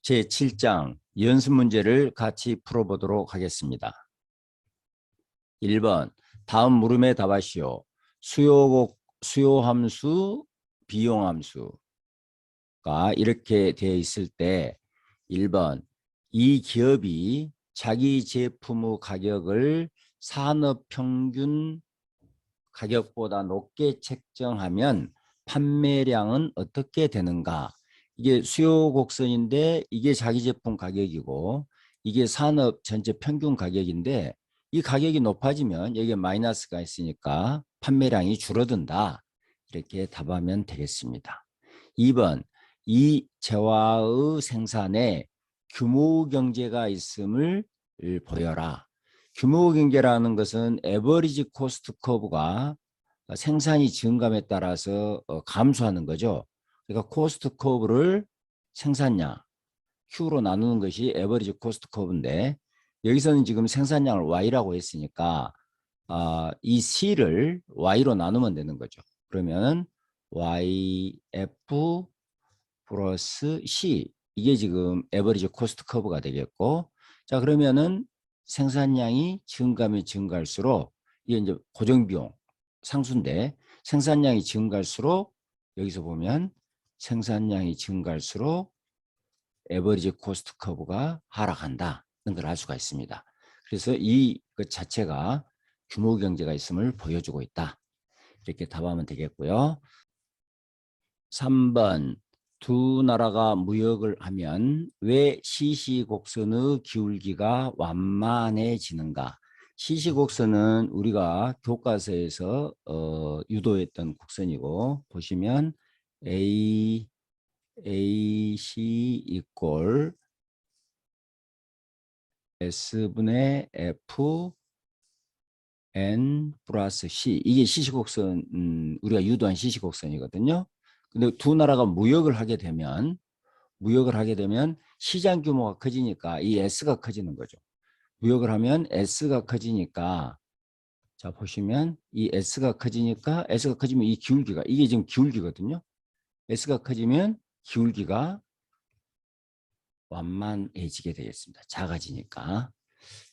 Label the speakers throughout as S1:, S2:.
S1: 제7장 연습 문제를 같이 풀어보도록 하겠습니다. 1번 다음 물음에 답하시오. 수요함수, 비용함수가 이렇게 되어 있을 때 1번 이 기업이 자기 제품의 가격을 산업평균 가격보다 높게 책정하면 판매량은 어떻게 되는가? 이게 수요 곡선인데 이게 자기 제품 가격이고 이게 산업 전체 평균 가격인데 이 가격이 높아지면 여기에 마이너스가 있으니까 판매량이 줄어든다. 이렇게 답하면 되겠습니다. 2번 이 재화의 생산에 규모 경제가 있음을 보여라. 규모 경제라는 것은 에버리지 코스트 커브가 생산이 증감에 따라서 감소하는 거죠. 그러니까 코스트 커브를 생산량 Q로 나누는 것이 에버리지 코스트 커브인데 여기서는 지금 생산량을 Y라고 했으니까 이 C를 Y로 나누면 되는 거죠. 그러면 YF 플러스 C 이게 지금 에버리지 코스트 커브가 되겠고 자 그러면은 생산량이 증가하면 증가할수록 이게 이제 고정비용 상수인데 생산량이 증가할수록 여기서 보면 생산량이 증가할수록 에버리지 코스트 커브가 하락한다는 걸 알 수가 있습니다. 그래서 이 것 자체가 규모 경제가 있음을 보여주고 있다. 이렇게 답하면 되겠고요. 3번 두 나라가 무역을 하면 왜 시시곡선의 기울기가 완만해지는가? 시시곡선은 우리가 교과서에서 유도했던 곡선이고 보시면 AC 이꼴 S분의 F N 플러스 C 이게 시시곡선 우리가 유도한 시시곡선이거든요. 근데 두 나라가 무역을 하게 되면 시장 규모가 커지니까 이 S가 커지는 거죠. 무역을 하면 S가 커지니까 자 보시면 이 S가 커지면 이 기울기가 이게 지금 기울기거든요. S가 커지면 기울기가 완만해지게 되겠습니다. 작아지니까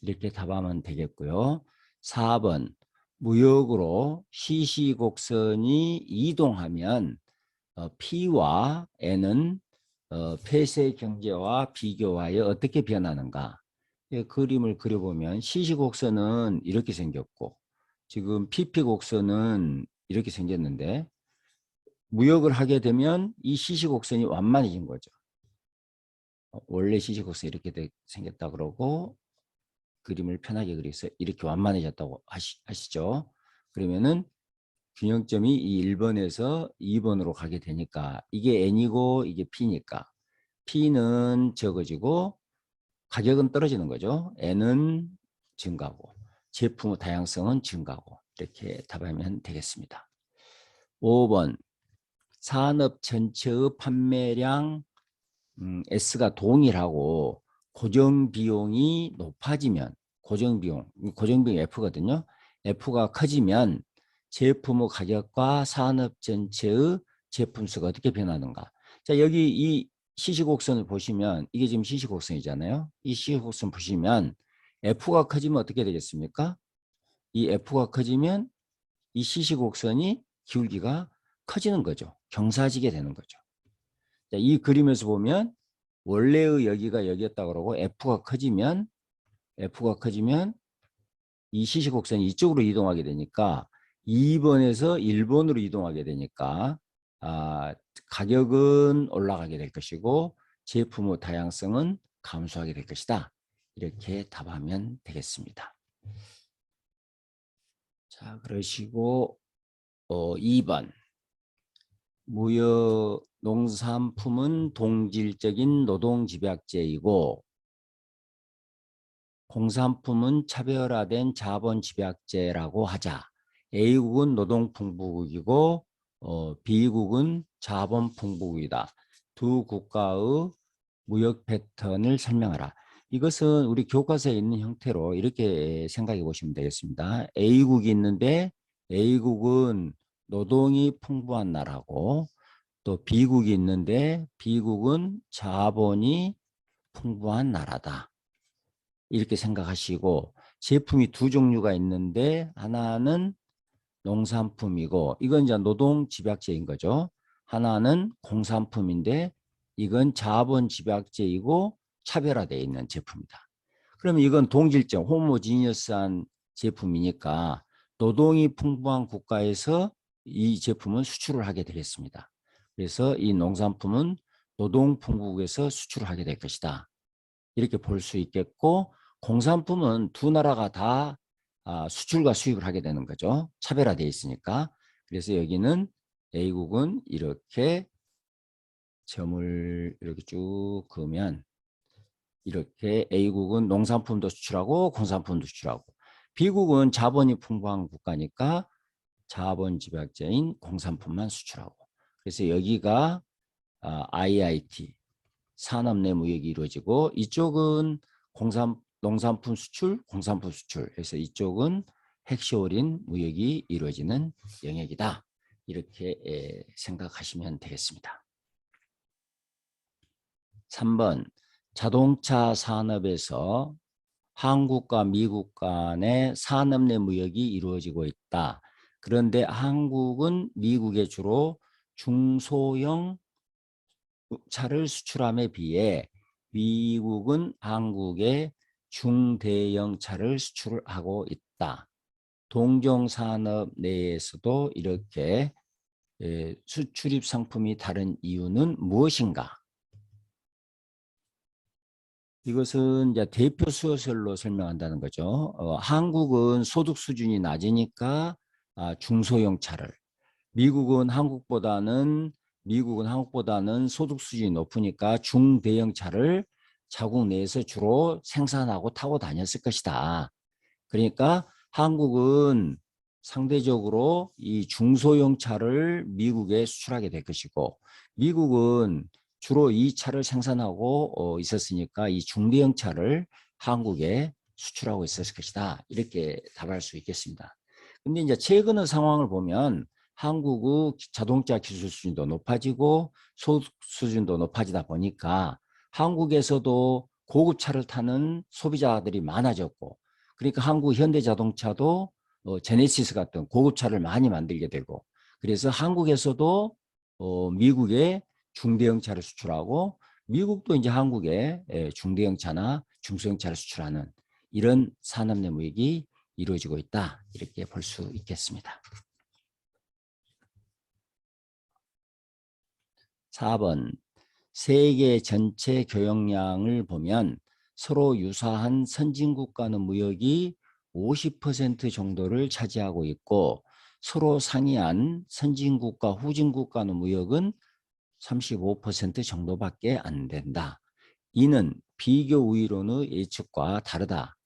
S1: 이렇게 답하면 되겠고요. 4번 무역으로 시시곡선이 이동하면 P와 N은 폐쇄 경제와 비교하여 어떻게 변하는가? 그림을 그려보면 시시곡선은 이렇게 생겼고 지금 PP 곡선은 이렇게 생겼는데 무역을 하게 되면 이 시시곡선이 완만해진 거죠. 원래 시시곡선이 이렇게 생겼다 그러고 그림을 편하게 그려서 이렇게 완만해졌다고 하시죠. 그러면은 균형점이 이 1번에서 2번으로 가게 되니까 이게 N이고 이게 P니까 P는 적어지고 가격은 떨어지는 거죠. N은 증가하고 제품의 다양성은 증가하고 이렇게 답하면 되겠습니다. 5번 산업 전체의 판매량 S가 동일하고 고정비용이 높아지면 고정비용이 F거든요. F가 커지면 제품의 가격과 산업 전체의 제품 수가 어떻게 변하는가. 자 여기 이 시시곡선을 보시면 이게 지금 시시곡선이잖아요. 이 시시곡선 보시면 F가 커지면 어떻게 되겠습니까? 이 F가 커지면 이 시시곡선이 기울기가 커지는 거죠. 경사지게 되는 거죠. 자, 이 그림에서 보면 원래의 여기가 여기였다 그러고 F가 커지면 이 시시곡선이 이쪽으로 이동하게 되니까 2번에서 1번으로 이동하게 되니까 가격은 올라가게 될 것이고 제품의 다양성은 감소하게 될 것이다. 이렇게 답하면 되겠습니다. 자, 그러시고 2번 무역 농산품은 동질적인 노동집약제이고 공산품은 차별화된 자본집약제라고 하자. A국은 노동풍부국이고 B국은 자본풍부국이다. 두 국가의 무역 패턴을 설명하라. 이것은 우리 교과서에 있는 형태로 이렇게 생각해 보시면 되겠습니다. A국이 있는데 A국은 노동이 풍부한 나라고 또 B국이 있는데 B국은 자본이 풍부한 나라다. 이렇게 생각하시고 제품이 두 종류가 있는데 하나는 농산품이고 이건 이제 노동 집약제인 거죠. 하나는 공산품인데 이건 자본 집약제이고 차별화되어 있는 제품이다. 그러면 이건 동질적 호모지니어스한 제품이니까 노동이 풍부한 국가에서 이 제품은 수출을 하게 되겠습니다. 그래서 이 농산품은 노동 풍부국에서 수출을 하게 될 것이다. 이렇게 볼 수 있겠고 공산품은 두 나라가 다 수출과 수입을 하게 되는 거죠. 차별화되어 있으니까. 그래서 여기는 A국은 이렇게 점을 이렇게 쭉 그으면 이렇게 A국은 농산품도 수출하고 공산품도 수출하고 B국은 자본이 풍부한 국가니까 자본 집약제인 공산품만 수출하고 그래서 여기가 IIT 산업 내 무역이 이루어지고 이쪽은 농산품 수출, 공산품 수출 해서 이쪽은 핵시올인 무역이 이루어지는 영역이다. 이렇게 생각하시면 되겠습니다. 3번 자동차 산업에서 한국과 미국 간의 산업 내 무역이 이루어지고 있다. 그런데 한국은 미국에 주로 중소형 차를 수출함에 비해 미국은 한국에 중대형 차를 수출하고 있다. 동종산업 내에서도 이렇게 수출입 상품이 다른 이유는 무엇인가? 이것은 이제 대표 수요설로 설명한다는 거죠. 한국은 소득 수준이 낮으니까 중소형 차를, 미국은 한국보다는 소득 수준이 높으니까 중대형 차를 자국 내에서 주로 생산하고 타고 다녔을 것이다. 그러니까 한국은 상대적으로 이 중소형 차를 미국에 수출하게 될 것이고 미국은 주로 이 차를 생산하고 있었으니까 이 중대형 차를 한국에 수출하고 있었을 것이다. 이렇게 답할 수 있겠습니다. 근데 이제 최근의 상황을 보면 한국의 자동차 기술 수준도 높아지고 소득 수준도 높아지다 보니까 한국에서도 고급 차를 타는 소비자들이 많아졌고 그러니까 한국 현대자동차도 제네시스 같은 고급차를 많이 만들게 되고 그래서 한국에서도 미국에 중대형 차를 수출하고 미국도 이제 한국에 중대형 차나 중소형 차를 수출하는 이런 산업 내 무역이 이루어지고 있다. 이렇게 볼 수 있겠습니다. 4번 세계 전체 교역량을 보면 서로 유사한 선진국가는 무역이 50% 정도를 차지하고 있고 서로 상이한 선진국가 후진국가는 무역은 35% 정도밖에 안 된다. 이는 비교 우위론의 예측과 다르다.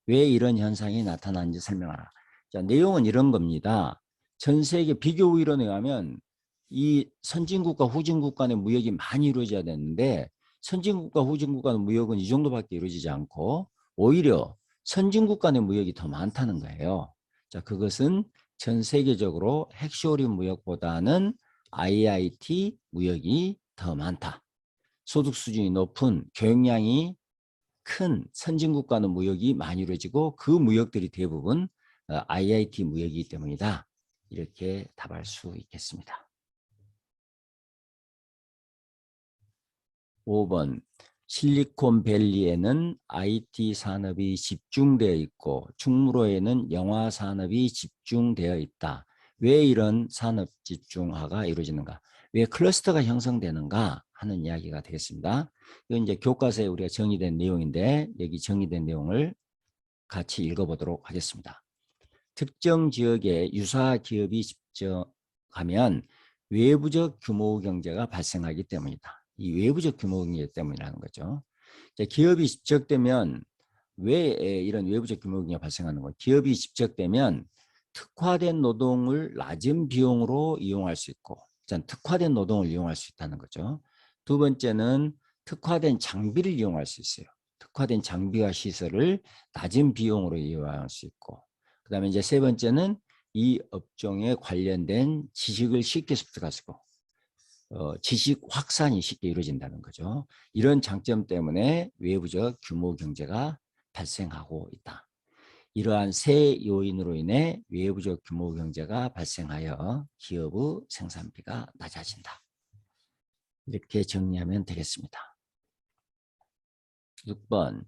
S1: 왜 이런 현상이 나타나는지 설명하라. 자, 내용은 이런 겁니다. 전 세계 비교 우위론에 의하면 이 선진국과 후진국 간의 무역이 많이 이루어져야 되는데 선진국과 후진국 간의 무역은 이 정도밖에 이루어지지 않고 오히려 선진국 간의 무역이 더 많다는 거예요. 자, 그것은 전 세계적으로 핵쇼린 무역보다는 IIT 무역이 더 많다. 소득 수준이 높은 교역량이 큰 선진국과는 무역이 많이 이루어지고 그 무역들이 대부분 IIT 무역이기 때문이다. 이렇게 답할 수 있겠습니다. 5번 실리콘밸리에는 IT 산업이 집중되어 있고 충무로에는 영화 산업이 집중되어 있다. 왜 이런 산업 집중화가 이루어지는가? 왜 클러스터가 형성되는가 하는 이야기가 되겠습니다. 이건 이제 교과서에 우리가 정의된 내용인데 여기 정의된 내용을 같이 읽어보도록 하겠습니다. 특정 지역에 유사 기업이 집중하면 외부적 규모 경제가 발생하기 때문이다. 이 외부적 규모 경제 때문이라는 거죠. 기업이 집적되면 왜 이런 외부적 규모 경제가 발생하는 거예요? 기업이 집적되면 특화된 노동을 낮은 비용으로 이용할 수 있고 특화된 노동을 이용할 수 있다는 거죠. 두 번째는 특화된 장비를 이용할 수 있어요. 특화된 장비와 시설을 낮은 비용으로 이용할 수 있고 그다음에 이제 세 번째는 이 업종에 관련된 지식을 쉽게 습득할 수 있고 지식 확산이 쉽게 이루어진다는 거죠. 이런 장점 때문에 외부적 규모 경제가 발생하고 있다. 이러한 세 요인으로 인해 외부적 규모 경제가 발생하여 기업의 생산비가 낮아진다. 이렇게 정리하면 되겠습니다. 6번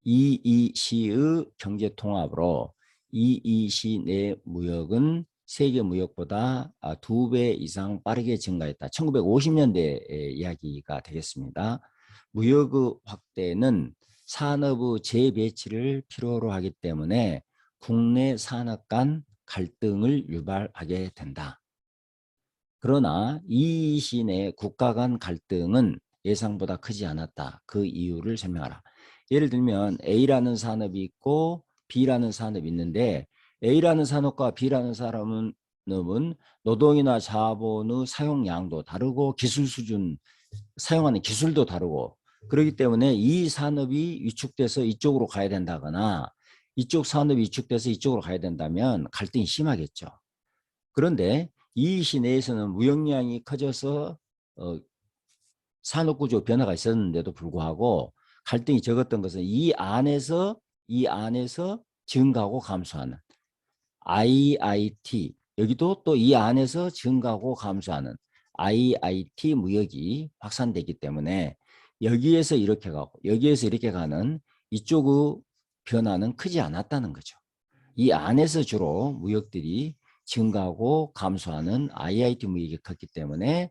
S1: EEC의 경제통합으로 EEC 내 무역은 세계 무역보다 2배 이상 빠르게 증가했다. 1950년대 이야기가 되겠습니다. 무역의 확대는 산업의 재배치를 필요로 하기 때문에 국내 산업 간 갈등을 유발하게 된다. 그러나 EEC 내 국가 간 갈등은 예상보다 크지 않았다. 그 이유를 설명하라. 예를 들면 A라는 산업이 있고 B라는 산업이 있는데 A라는 산업과 B라는 산업은 노동이나 자본의 사용량도 다르고 기술 수준, 사용하는 기술도 다르고 그렇기 때문에 이 산업이 위축돼서 이쪽으로 가야 된다거나 이쪽 산업이 위축돼서 이쪽으로 가야 된다면 갈등이 심하겠죠. 그런데 이 시 내에서는 무역량이 커져서 산업구조 변화가 있었는데도 불구하고 갈등이 적었던 것은 이 안에서 증가하고 감소하는 IIT, 여기도 또 이 안에서 증가하고 감소하는 IIT 무역이 확산되기 때문에 여기에서 이렇게 가고 여기에서 이렇게 가는 이쪽의 변화는 크지 않았다는 거죠. 이 안에서 주로 무역들이 증가하고 감소하는 IIT 무역이 컸기 때문에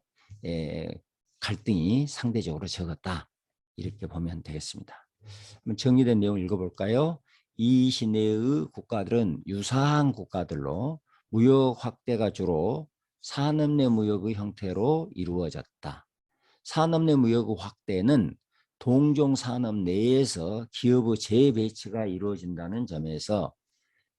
S1: 갈등이 상대적으로 적었다. 이렇게 보면 되겠습니다. 정리된 내용 읽어볼까요? 이 시내의 국가들은 유사한 국가들로 무역 확대가 주로 산업 내 무역의 형태로 이루어졌다. 산업 내 무역의 확대는 동종 산업 내에서 기업의 재배치가 이루어진다는 점에서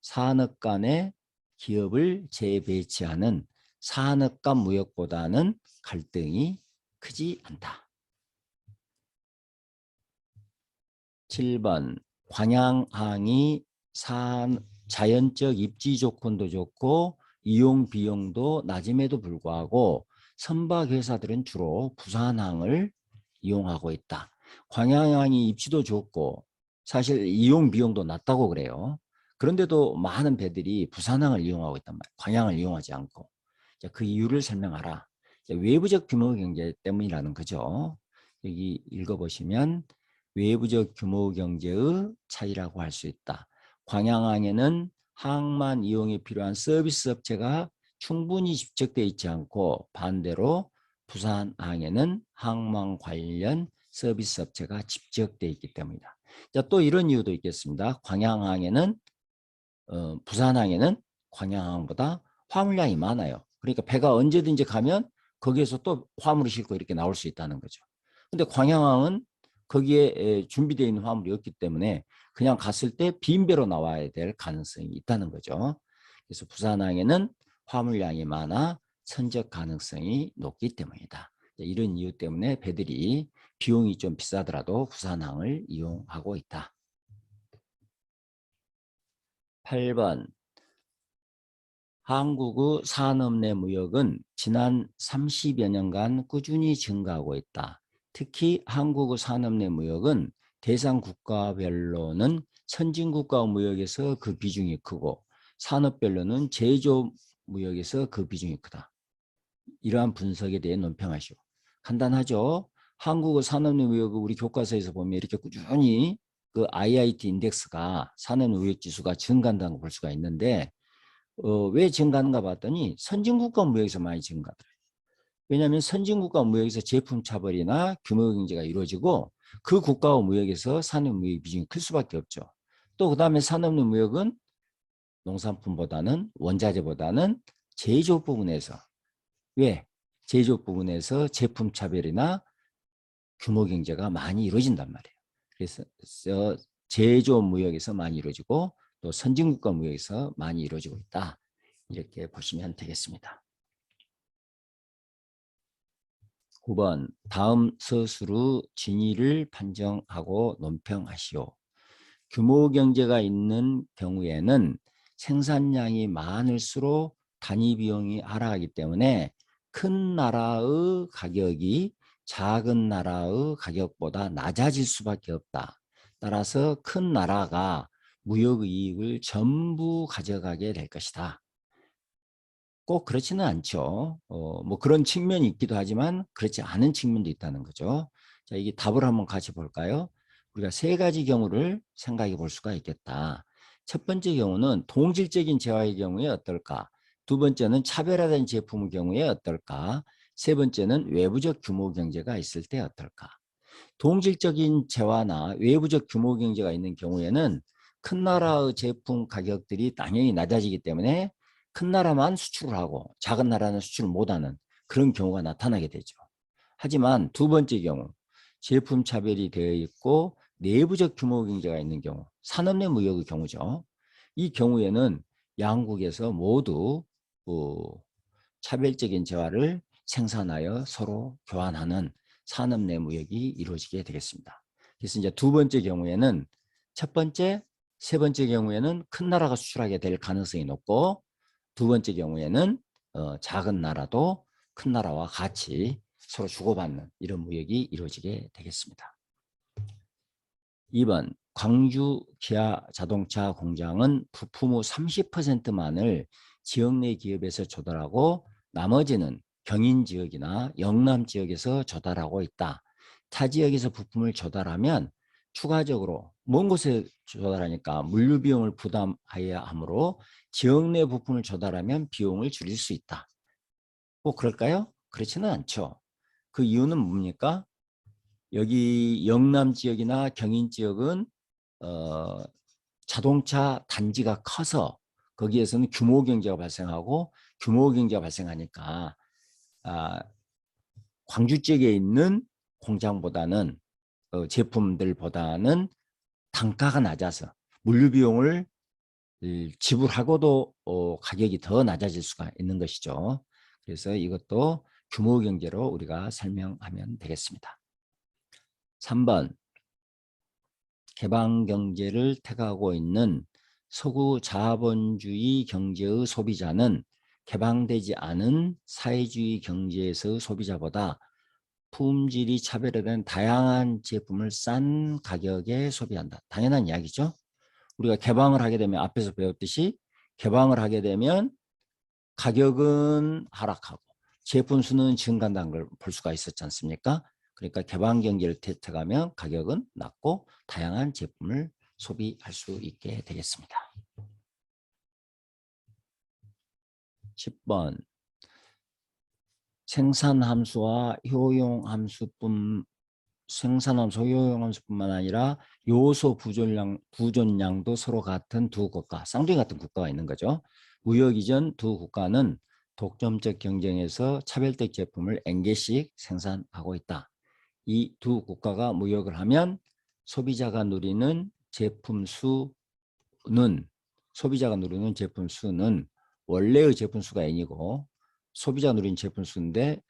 S1: 산업 간의 기업을 재배치하는 산업 간 무역보다는 갈등이 크지 않다. 7번 관양항이 자연적 입지 조건도 좋고 이용 비용도 낮음에도 불구하고 선박회사들은 주로 부산항을 이용하고 있다. 관양항이 입지도 좋고 사실 이용 비용도 낮다고 그래요. 그런데도 많은 배들이 부산항을 이용하고 있단 말이에요. 관양을 이용하지 않고. 그 이유를 설명하라. 외부적 규모 경제 때문이라는 거죠. 여기 읽어보시면 외부적 규모 경제의 차이라고 할 수 있다. 광양항에는 항만 이용에 필요한 서비스 업체가 충분히 집적되어 있지 않고 반대로 부산항에는 항만 관련 서비스 업체가 집적되어 있기 때문이다. 자, 또 이런 이유도 있겠습니다. 광양항에는 부산항에는 광양항보다 화물량이 많아요. 그러니까 배가 언제든지 가면 거기에서 또 화물을 싣고 이렇게 나올 수 있다는 거죠. 근데 광양항은 거기에 준비되어 있는 화물이 없기 때문에 그냥 갔을 때 빈 배로 나와야 될 가능성이 있다는 거죠. 그래서 부산항에는 화물량이 많아 선적 가능성이 높기 때문이다. 이런 이유 때문에 배들이 비용이 좀 비싸더라도 부산항을 이용하고 있다. 8번 한국의 산업 내 무역은 지난 30여 년간 꾸준히 증가하고 있다. 특히 한국의 산업 내 무역은 대상 국가별로는 선진국가 무역에서 그 비중이 크고 산업별로는 제조 무역에서 그 비중이 크다. 이러한 분석에 대해 논평하시오. 간단하죠. 한국의 산업 내 무역을 우리 교과서에서 보면 이렇게 꾸준히 그 IIT 인덱스가 산업 내 무역 지수가 증가한다는 걸 볼 수가 있는데 왜 증가하는가 봤더니 선진국가 무역에서 많이 증가하더라고요. 왜냐하면 선진국가 무역에서 제품 차별이나 규모 경제가 이루어지고 그 국가와 무역에서 산업 무역 비중이 클 수밖에 없죠. 또 그다음에 산업 무역은 농산품보다는 원자재보다는 제조 부분에서 왜? 제조 부분에서 제품 차별이나 규모 경제가 많이 이루어진단 말이에요. 그래서 제조 무역에서 많이 이루어지고 또 선진국가 무역에서 많이 이루어지고 있다. 이렇게 보시면 되겠습니다. 9번 다음 서술의 진위를 판정하고 논평하시오. 규모 경제가 있는 경우에는 생산량이 많을수록 단위 비용이 하락하기 때문에 큰 나라의 가격이 작은 나라의 가격보다 낮아질 수밖에 없다. 따라서 큰 나라가 무역이익을 전부 가져가게 될 것이다. 꼭 그렇지는 않죠. 뭐 그런 측면이 있기도 하지만 그렇지 않은 측면도 있다는 거죠. 자, 이게 답을 한번 같이 볼까요? 우리가 세 가지 경우를 생각해 볼 수가 있겠다. 첫 번째 경우는 동질적인 재화의 경우에 어떨까? 두 번째는 차별화된 제품의 경우에 어떨까? 세 번째는 외부적 규모 경제가 있을 때 어떨까? 동질적인 재화나 외부적 규모 경제가 있는 경우에는 큰 나라의 제품 가격들이 당연히 낮아지기 때문에 큰 나라만 수출을 하고 작은 나라는 수출을 못하는 그런 경우가 나타나게 되죠. 하지만 두 번째 경우 제품 차별이 되어 있고 내부적 규모 경제가 있는 경우 산업 내 무역의 경우죠. 이 경우에는 양국에서 모두 차별적인 재화를 생산하여 서로 교환하는 산업 내 무역이 이루어지게 되겠습니다. 그래서 이제 두 번째 경우에는 첫 번째, 세 번째 경우에는 큰 나라가 수출하게 될 가능성이 높고 두 번째 경우에는 작은 나라도 큰 나라와 같이 서로 주고받는 이런 무역이 이루어지게 되겠습니다. 2번 광주 기아 자동차 공장은 부품의 30%만을 지역 내 기업에서 조달하고 나머지는 경인 지역이나 영남 지역에서 조달하고 있다. 타 지역에서 부품을 조달하면 추가적으로 먼 곳에 조달하니까 물류 비용을 부담해야 하므로 지역 내 부품을 조달하면 비용을 줄일 수 있다. 꼭 그럴까요? 그렇지는 않죠. 그 이유는 뭡니까? 여기 영남 지역이나 경인 지역은 자동차 단지가 커서 거기에서는 규모 경제가 발생하고 규모 경제가 발생하니까 광주 지역에 있는 공장보다는 제품들보다는 단가가 낮아서 물류 비용을 지불하고도 가격이 더 낮아질 수가 있는 것이죠. 그래서 이것도 규모 경제로 우리가 설명하면 되겠습니다. 3번 개방 경제를 택하고 있는 서구 자본주의 경제의 소비자는 개방되지 않은 사회주의 경제에서의 소비자보다 품질이 차별화된 다양한 제품을 싼 가격에 소비한다. 당연한 이야기죠. 우리가 개방을 하게 되면 앞에서 배웠듯이 개방을 하게 되면 가격은 하락하고 제품 수는 증가한다는 걸 볼 수가 있었지 않습니까? 그러니까 개방 경제를 택하면 가격은 낮고 다양한 제품을 소비할 수 있게 되겠습니다. 10번 생산함수와 효용함수뿐만 아니라 요소 부존량도 서로 같은 두 국가, 쌍둥이 같은 국가가 있는 거죠. 무역 이전 두 국가는 독점적 경쟁에서 차별적 제품을 N개씩 생산하고 있다. 이 두 국가가 무역을 하면 소비자가 누리는 제품 수는 원래의 제품 수가 N이고 소비자가 누리는 제품 수인데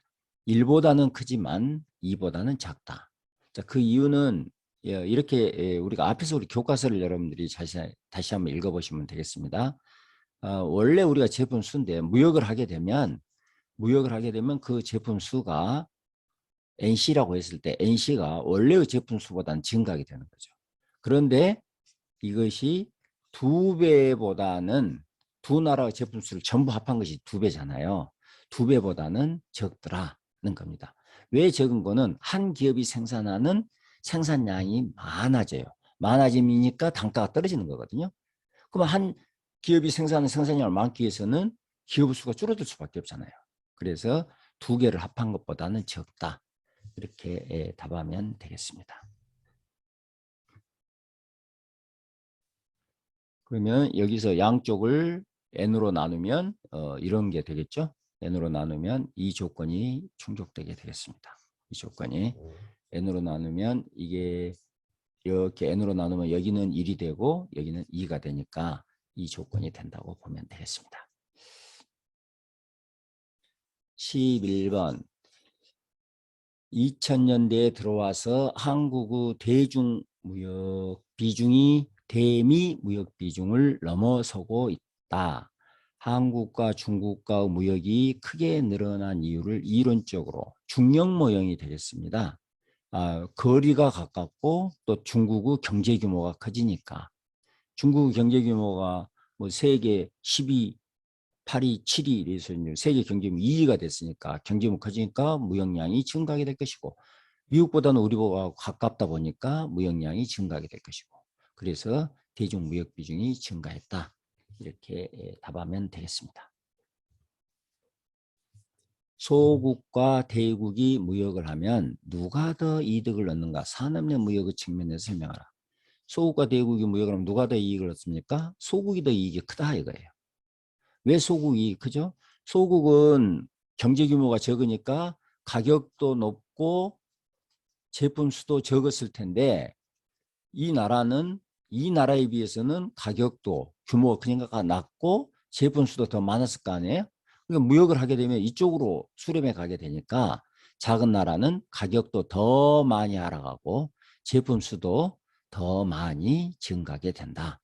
S1: 1보다는 크지만 2보다는 작다. 자, 그 이유는 이렇게 우리가 앞에서 우리 교과서를 여러분들이 다시 한번 읽어보시면 되겠습니다. 원래 우리가 제품 수인데 무역을 하게 되면 그 제품 수가 NC라고 했을 때 NC가 원래의 제품 수보다는 증가하게 되는 거죠. 그런데 이것이 두 나라의 제품 수를 전부 합한 것이 2배잖아요. 2배보다는 적더라는 겁니다. 왜 적은 거는 한 기업이 생산하는 생산량이 많아져요. 많아지니까 단가가 떨어지는 거거든요. 그럼 한 기업이 생산하는 생산량을 많기 위해서는 기업 수가 줄어들 수밖에 없잖아요. 그래서 2개를 합한 것보다는 적다. 이렇게 답하면 되겠습니다. 그러면 여기서 양쪽을 n으로 나누면 이런 게 되겠죠. n으로 나누면 이 조건이 충족되게 되겠습니다. 이 조건이 n으로 나누면 이게 이렇게 n으로 나누면 여기는 1이 되고 여기는 2가 되니까 이 조건이 된다고 보면 되겠습니다. 11번 2000년대에 들어와서 한국의 대중무역 비중이 대미 무역 비중을 넘어서고 있다. 한국과 중국과의 무역이 크게 늘어난 이유를 이론적으로 중력 모형이 되겠습니다. 거리가 가깝고 또 중국의 경제 규모가 커지니까 중국 경제 규모가 뭐 세계 12, 8위, 7위 이래서 세계 경제 2위가 됐으니까 경제 규모 커지니까 무역량이 증가하게 될 것이고 미국보다는 우리보다 가깝다 보니까 무역량이 증가하게 될 것이고 그래서 대중 무역 비중이 증가했다. 이렇게 답하면 되겠습니다. 소국과 대국이 무역을 하면 누가 더 이득을 얻는가? 산업내 무역의 측면에서 설명하라. 소국과 대국이 무역을 하면 누가 더 이익을 얻습니까? 소국이 더 이익이 크다 이거예요. 왜 소국이 크죠? 소국은 경제 규모가 적으니까 가격도 높고 제품 수도 적었을 텐데 이 나라는 이 나라에 비해서는 가격도 규모가 그러니까 낮고 제품 수도 더 많았을 거 아니에요? 그러니까 무역을 하게 되면 이쪽으로 수렴해 가게 되니까 작은 나라는 가격도 더 많이 알아가고 제품 수도 더 많이 증가하게 된다.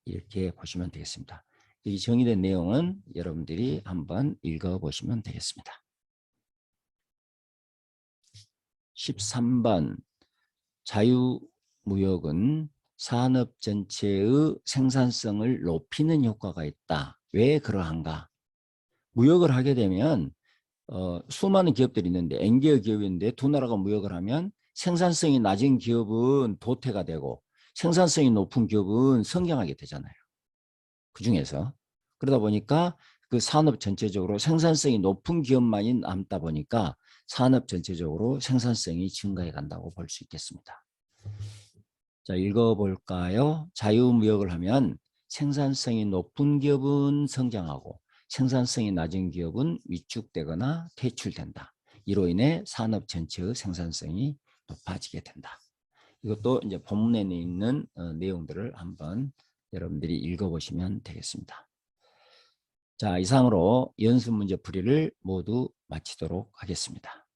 S1: 이렇게 보시면 되겠습니다. 이 정의된 내용은 여러분들이 한번 읽어보시면 되겠습니다. 13번 자유무역은 산업 전체의 생산성을 높이는 효과가 있다. 왜 그러한가? 무역을 하게 되면 수많은 기업들이 있는데 N개의 기업인데 두 나라가 무역을 하면 생산성이 낮은 기업은 도태가 되고 생산성이 높은 기업은 성장하게 되잖아요. 그중에서 그러다 보니까 그 산업 전체적으로 생산성이 높은 기업만이 남다 보니까 산업 전체적으로 생산성이 증가해 간다고 볼 수 있겠습니다. 자, 읽어볼까요? 자유무역을 하면 생산성이 높은 기업은 성장하고 생산성이 낮은 기업은 위축되거나 퇴출된다. 이로 인해 산업 전체의 생산성이 높아지게 된다. 이것도 이제 본문에 있는 내용들을 한번 여러분들이 읽어보시면 되겠습니다. 자, 이상으로 연습 문제 풀이를 모두 마치도록 하겠습니다.